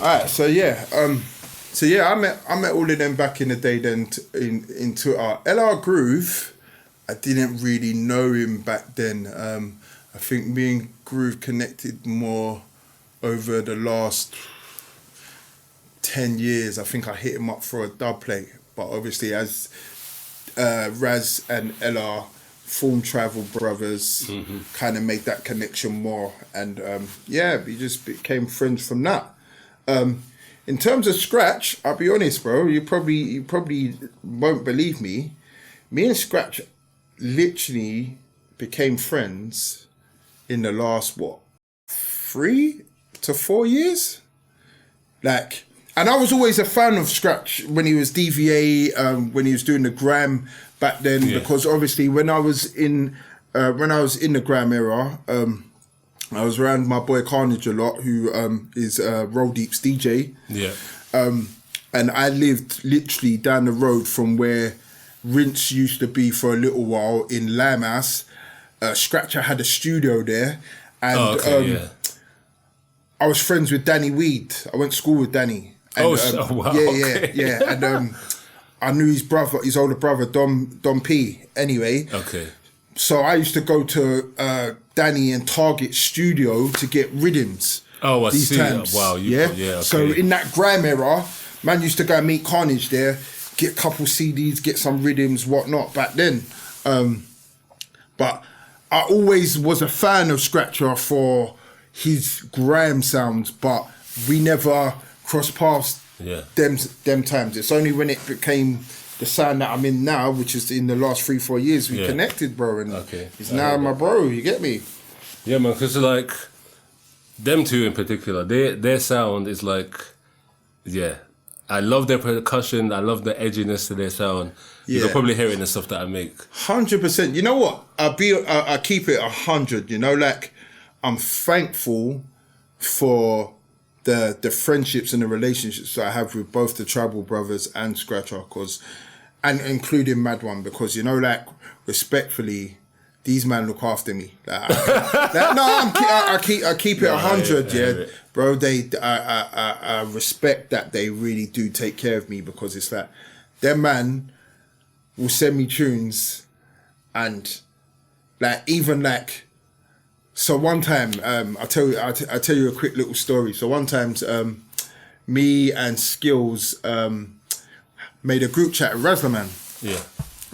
Alright, so I met all of them back in the day. Then into LR Groove. I didn't really know him back then. I think me and Groove connected more over the last 10 years. I think I hit him up for a dub plate, but obviously as Raz and LR formed Travel Brothers, kind of made that connection more, and we just became friends from that. In terms of Scratch, I'll be honest, bro. You probably won't believe me. Me and Scratch literally became friends in the last 3 to 4 years. And I was always a fan of Scratch when he was DVA, when he was doing the Gram back then, because obviously when I was in the Gram era, I was around my boy Carnage a lot, who is Roll Deep's DJ. Yeah. And I lived literally down the road from where Rinse used to be for a little while in Limehouse. Scratcher had a studio there, and I was friends with Danny Weed. I went to school with Danny. And, wow. Yeah. And I knew his older brother, Dom P. Anyway. Okay. So I used to go to Danny and Target studio to get rhythms. Oh, I these see. Times. Wow. Okay. So in that Grime era, man used to go and meet Carnage there, get a couple CDs, get some rhythms, whatnot back then. But I always was a fan of Scratcher for his grime sounds, but we never crossed paths them times. It's only when it became the sound that I'm in now, which is in the last 3-4 years, we connected, bro. And he's now my bro, you get me? Yeah, man, because like, them two in particular, their sound is like, I love their percussion, I love the edginess to their sound. You can probably hear it in the stuff that I make. 100%. You know what? I keep it 100, you know, like, I'm thankful for the friendships and the relationships that I have with both the Tribal Brothers and Scratcher, and including Mad One, because, you know, like, respectfully, these men look after me. I keep it 100, bro. I respect that they really do take care of me, because it's like, their man will send me tunes, and like, even like, so one time, I'll tell you a quick little story. So one time, me and Skills made a group chat with Razlaman. Yeah.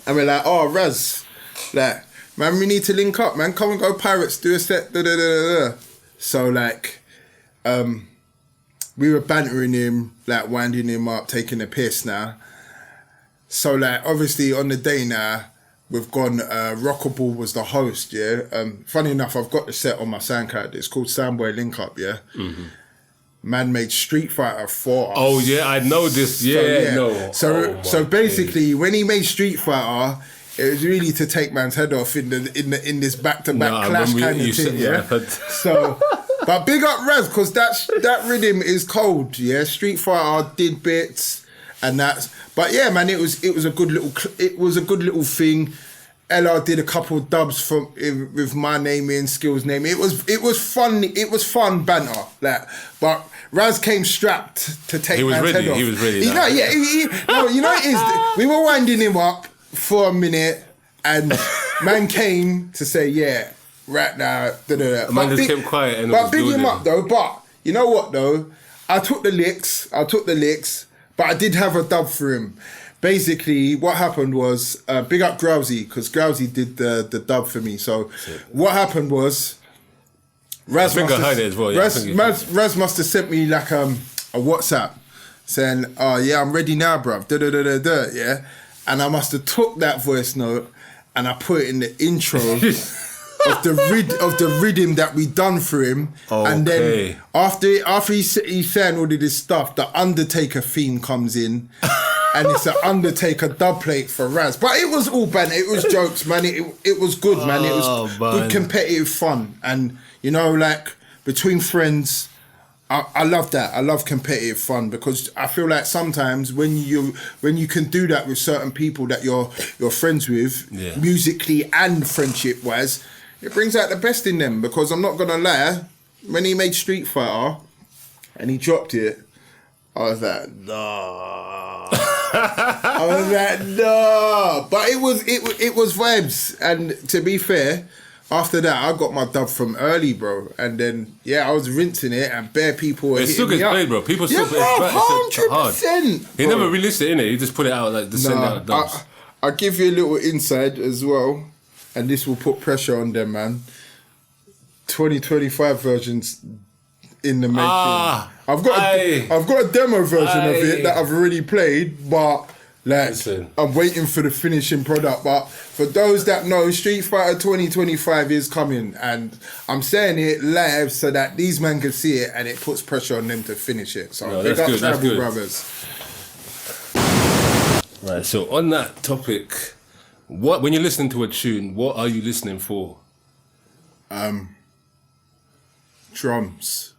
And we're like, oh, Raz, like, man, we need to link up, man. Come and go Pirates, do a set, So like, we were bantering him, like winding him up, taking a piss now. So like, obviously on the day now, we've gone, Rockable was the host, yeah? Funny enough, I've got the set on my SoundCloud. It's called Soundboy Link Up, yeah? Mm-hmm. Man made Street Fighter for us. Oh yeah, I know this, So basically, when he made Street Fighter, it was really to take man's head off in this back-to-back clash kind of thing, yeah? So, but big up Raz, because that rhythm is cold, yeah? Street Fighter did bits, and that's, but yeah, man, it was a good little thing. LR did a couple of dubs with my name in, Skills name. It was fun banter, like, but Raz came strapped to take man's head off. He was ready. We were winding him up for a minute, and man came to say, yeah, right now, da-da-da. Man just kept quiet and but big him up though. But you know what though? I took the licks, but I did have a dub for him. Basically, what happened was, big up Grousey, because Grousey did the dub for me. So what happened was, Raz must have sent me like a WhatsApp saying, oh yeah, I'm ready now, bruv, da-da-da-da-da, yeah? And I must have took that voice note and I put it in the intro of the rhythm that we done for him. Okay. And then after he's saying all of this stuff, the Undertaker theme comes in. And it's an Undertaker dub plate for Raz. But it was all banter. It was jokes, man. It was good, man. It was good competitive fun. And, you know, like, between friends, I love that. I love competitive fun, because I feel like sometimes when you can do that with certain people that you're friends with, musically and friendship-wise, it brings out the best in them. Because I'm not going to lie, when he made Street Fighter and he dropped it, I was like, nah. I was like, nah. But it was vibes. And to be fair, after that, I got my dub from early, bro. And then, I was rinsing it, and bare people were It still gets played, bro. People still play it. 100%. He never released it, innit? He just put it out like the send out dubs. I'll give you a little inside as well, and this will put pressure on them, man. 2025 versions in the making. I've got a demo version of it that I've already played, but I'm waiting for the finishing product. But for those that know, Street Fighter 2025 is coming, and I'm saying it live so that these men can see it, and it puts pressure on them to finish it. So big up Tribal Brothers. Right. So on that topic, when you're listening to a tune, what are you listening for? Drums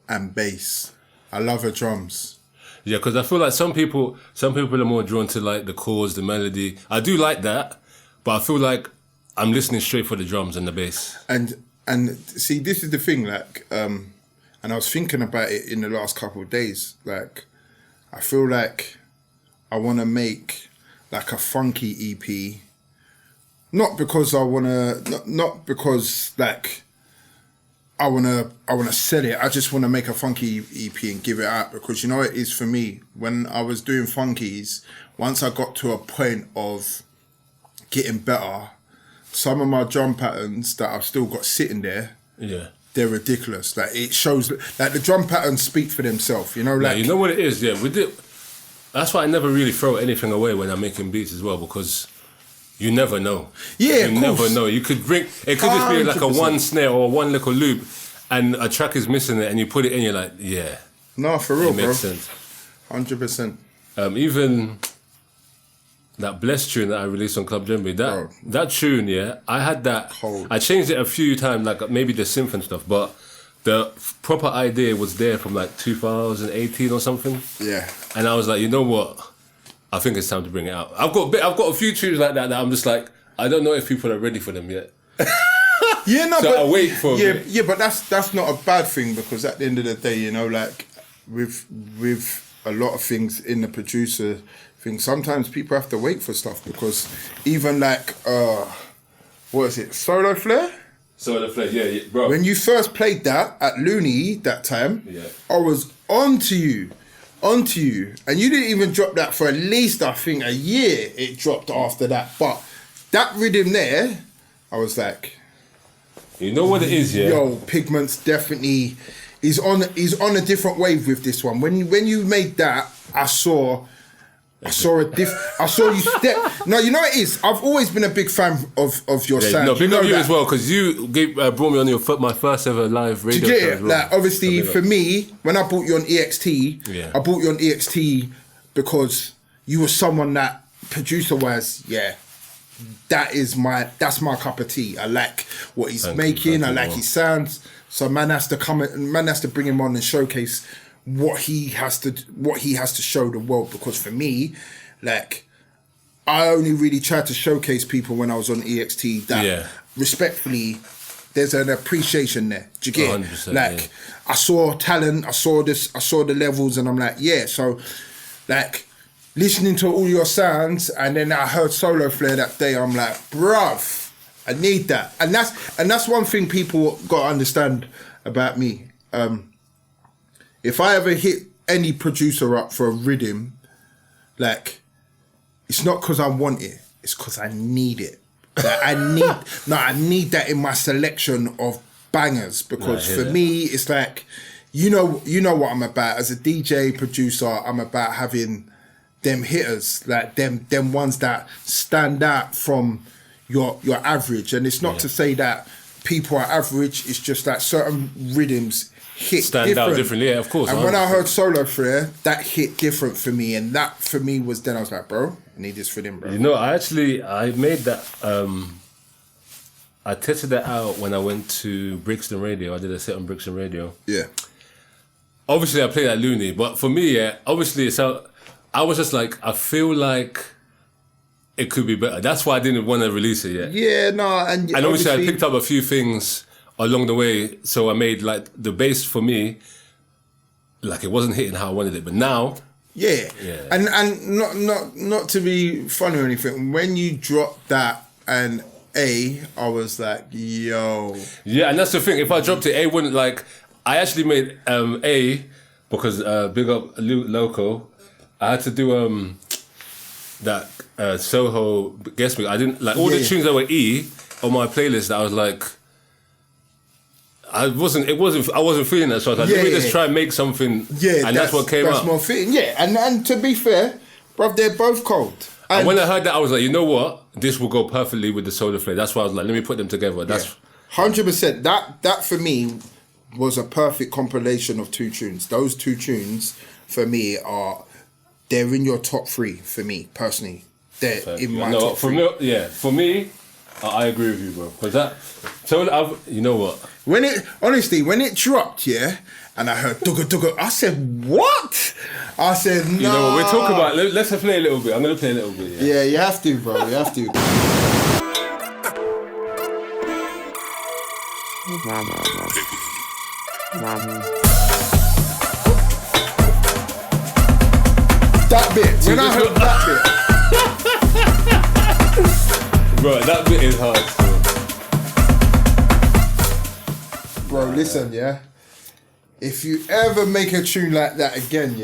and bass. I love the drums. Yeah, because I feel like some people are more drawn to like the chords, the melody. I do like that, but I feel like I'm listening straight for the drums and the bass. And see, this is the thing, like, and I was thinking about it in the last couple of days. Like, I feel like I want to make like a funky EP, not because I want to, not because like I want to sell it. I just want to make a funky EP and give it out, because you know it is for me. When I was doing funkies, once I got to a point of getting better, some of my drum patterns that I've still got sitting there, they're ridiculous. Like, it shows, like, the drum patterns speak for themselves. You know, like, you know what it is. Yeah, that's why I never really throw anything away when I'm making beats as well, because you never know. Yeah, you never know. You could bring it could just be like a one snare or one little loop, and a track is missing it, and you put it in. You're like, no, for real, it makes sense. 100%. Even that Blessed tune that I released on Club Djembe, that tune, I had that. Cold. I changed it a few times, like maybe the synth and stuff, but the proper idea was there from like 2018 or something. Yeah. And I was like, you know what? I think it's time to bring it out. I've got a few tunes like that I'm just like, I don't know if people are ready for them yet. But I wait for it. Yeah, but that's not a bad thing, because at the end of the day, you know, like with a lot of things in the producer thing, sometimes people have to wait for stuff, because even like what is it, Solar Flare? Solar Flare, yeah, bro. When you first played that at Looney that time, I was onto you, and you didn't even drop that for at least, I think, a year. It dropped after that, but that rhythm there, I was like, you know what it is, Yo, Pigment's definitely he's on a different wave with this one. When you made that, I saw you step. No, you know what it is. I've always been a big fan of your sound. No, big up you as well, because you brought me on my first ever live radio show. Well. Like, obviously, for me, when I brought you on EXT, I brought you on EXT because you were someone that, producer-wise, that's my cup of tea. I like what he's making. I like his sounds. So man has to bring him on and showcase what he has to show the world, because for me, like, I only really tried to showcase people when I was on EXT that respectfully, there's an appreciation there. Do you get it? Like, I saw talent, I saw the levels, and I'm like, so like, listening to all your sounds, and then I heard Solar Flare that day, I'm like, bruv, I need that. And that's one thing people gotta understand about me. If I ever hit any producer up for a rhythm, like, it's not because I want it, it's because I need it. Like, I need that in my selection of bangers, because for me, it's like, you know what I'm about. As a DJ producer, I'm about having them hitters, like them ones that stand out from your average. And it's not to say that people are average, it's just that certain rhythms stand out differently, of course. And 100%. When I heard Solar Flare, that hit different for me, and that for me was, then I was like, bro, I need this for them, bro. You know, I made that. I tested that out when I went to Brixton Radio. I did a set on Brixton Radio. Yeah. Obviously, I played at Looney, but for me, obviously, I was just like, I feel like it could be better. That's why I didn't want to release it yet. Yeah, no, and obviously I picked up a few things along the way, so I made, like, the bass for me. like it wasn't hitting how I wanted it. But now, Yeah. Yeah. And not to be funny or anything, when you dropped that and A, I was like, yo. yeah, and that's the thing. If I dropped it, A wouldn't like. I actually made A because big up Loco. I had to do that Soho guest mix. I didn't like all the tunes that were E on my playlist. I was like, I wasn't feeling that. So I was like, let me just try and make something. Yeah, and that's what came out. That's more fitting. Yeah, and to be fair, bruv, they're both cold. And when I heard that, I was like, you know what? This will go perfectly with the Solar Flare. That's why I was like, let me put them together. That's 100%. That for me was a perfect compilation of two tunes. Those two tunes for me they're in your top three for me personally. They're in my top three. For me, I agree with you, bro. Because that, so you know what? When it dropped, and I heard dugga dugga, I said, what? I said, no. You know what, we're talking about, let's play a little bit. I'm going to play a little bit, Yeah, you have to, bro. You have to. That bit. When I heard that bit. Bro, that bit is hard, still. Bro, listen, if you ever make a tune like that again,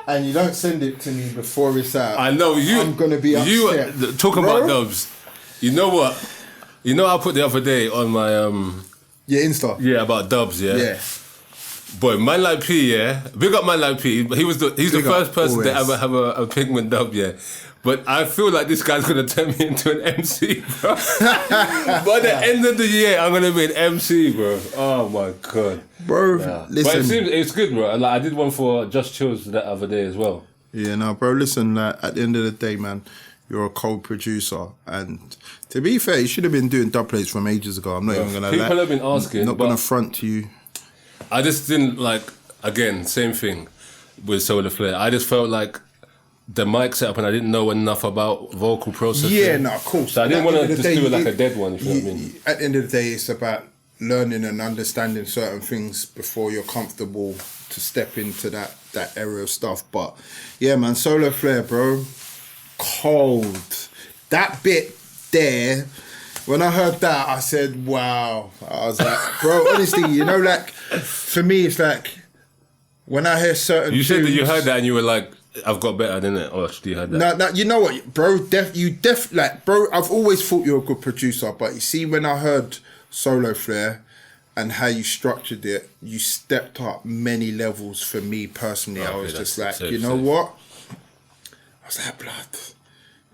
and you don't send it to me before it's out, I know you. I'm gonna be upset. You talking about dubs? You know what? You know I put the other day on my Insta. Yeah, about dubs. Yeah. Boy, man like P. Big up man like P. He's the first person to ever have a Pigment dub. But I feel like this guy's gonna turn me into an MC, bro. By the end of the year, I'm gonna be an MC, bro. Oh my god, bro. Listen, but it's good, bro. Like I did one for Just Chills that other day as well. Yeah, no, bro. Listen, like, at the end of the day, man, you're a cold producer, and to be fair, you should have been doing dub plays from ages ago. I'm not even gonna. People have been asking. Not gonna front to you. I just didn't like. Again, same thing with Solar Flare. I just felt like the mic setup, and I didn't know enough about vocal processing. Yeah, no, of course. So I didn't want to just do it like a dead one, if you know what I mean. At the end of the day, it's about learning and understanding certain things before you're comfortable to step into that area of stuff. But yeah, man, Solar Flare, bro, cold. That bit there, when I heard that, I said, wow. I was like, bro, honestly, you know, like, for me, it's like, when I hear certain You said tunes, that you heard that and you were like, I've got better, didn't it? Or you heard that? No, you know what, bro? Bro, I've always thought you're a good producer, but you see, when I heard Solar Flare and how you structured it, you stepped up many levels for me personally. I was just like, you know what? I was like, blood,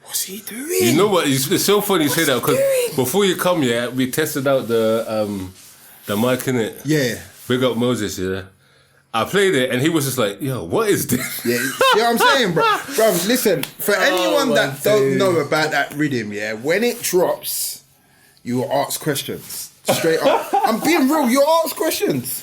what's he doing? You know what? It's so funny you say that because before you come, we tested out the mic, innit? Yeah. Big up Moses, I played it and he was just like, yo, what is this? Yeah, you know what I'm saying, bro? Bro, listen, for anyone that don't know about that rhythm, when it drops, you will ask questions. Straight up. I'm being real, you ask questions.